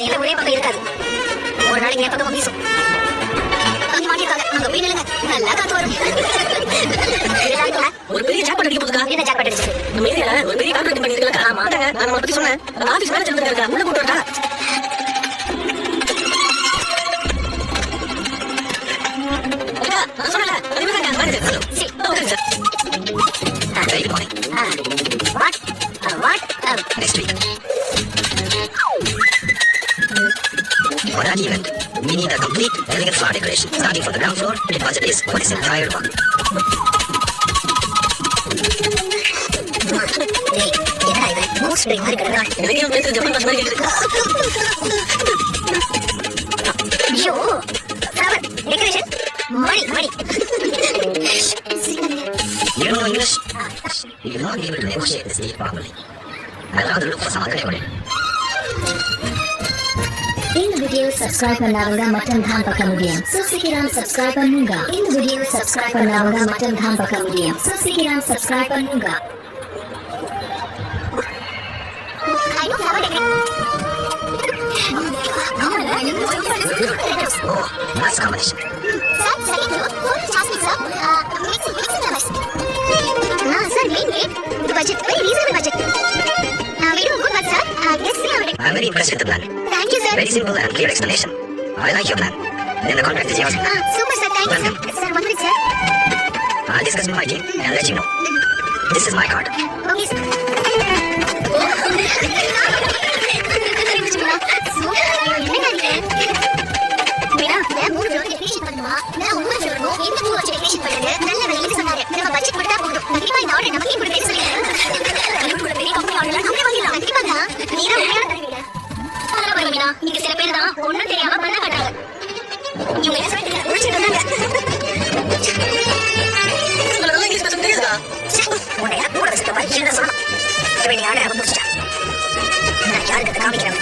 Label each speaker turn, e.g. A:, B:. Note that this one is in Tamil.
A: எல்லாம் ஒரே பக்கம் இருக்காது. ஒரு நாளைக்கு என் பக்கம் வீசும். அங்க மாட்டிருக்காங்க. அங்க போய் நில்லுங்க. நல்லா காத்து வரும்.
B: ஒரு பெரிய ஜாக்பாட் அடிக்க போகுதுக்கா.
A: என்ன ஜாக்பாட் அடிச்சு?
B: நம்ம ஏரியால ஒரு பெரிய கார்ப்பரேட் கம்பெனி இருக்குல்ல. ஆமா. நான் நம்ம பத்தி சொன்னேன். அந்த ஆபீஸ் மேனேஜர் இருக்காரு. உள்ள கூட்டு வரடா. நான் சொன்னல. அதுதான் மேனேஜர். சரி. Okay sir.
C: Good morning.
A: What?
C: Next week. For that event, we need a complete elegant flower decoration, starting from the ground floor to deposit is for this entire block.
A: Hey, என்னடா இது? மூஸ் ஸ்ப்ரே மாதிரி கிடக்குதா?
B: எனக்கே பேசுற ஜப்பான் பாஷை மாதிரி கேக்குது.
A: ஐயோ, flower decoration. Money.
C: You don't know English? You will not be able to negotiate this deal properly. I'll have to look for some other way.
D: இந்த வீடியோ சப்ஸ்கிரைப் பண்ணாதவங்க மட்டும் தான் பார்க்க முடியும். சோ சீக்கிரம் சப்ஸ்கிரைப் பண்ணுங்க. இந்த வீடியோ சப்ஸ்கிரைப் பண்ணாதவங்க மட்டும் தான் பார்க்க முடியும். சோ சீக்கிரம் சப்ஸ்கிரைப் பண்ணுங்க.
A: I don't have a degree.
C: Oh, that's combination.
A: Sir, second floor, fourth chassis, sir. Mixing numbers. Sir, main gate. The budget, very reasonable budget. We do good work, sir. Yes, we have it.
C: I'm very impressed with the plan.
A: Thank you, sir.
C: Very simple and clear explanation. I like your plan. Then the contract is yours.
A: Super, sir. Thank you, sir. Sir, 1 minute, sir.
C: I'll discuss with my team and let you know. This is my card.
A: Okay, sir. நீங்க சில பேர் தான் ஒண்ணும் தெரியாம பண்ண காட்டாங்க. இவங்க என்ன சொல்லிட்டு ஒழிச்சிட்டு இருந்தாங்க.
B: உங்களுக்கு இங்கிலீஷ் பேச தெரியாதா?
A: உன்னை யார் கூட வச்சுக்க மாதிரி என்ன சொல்லணும்? இவன் யாரை அவன் முடிச்சிட்டான். நான் யாருக்கு காமிக்கிறேன்.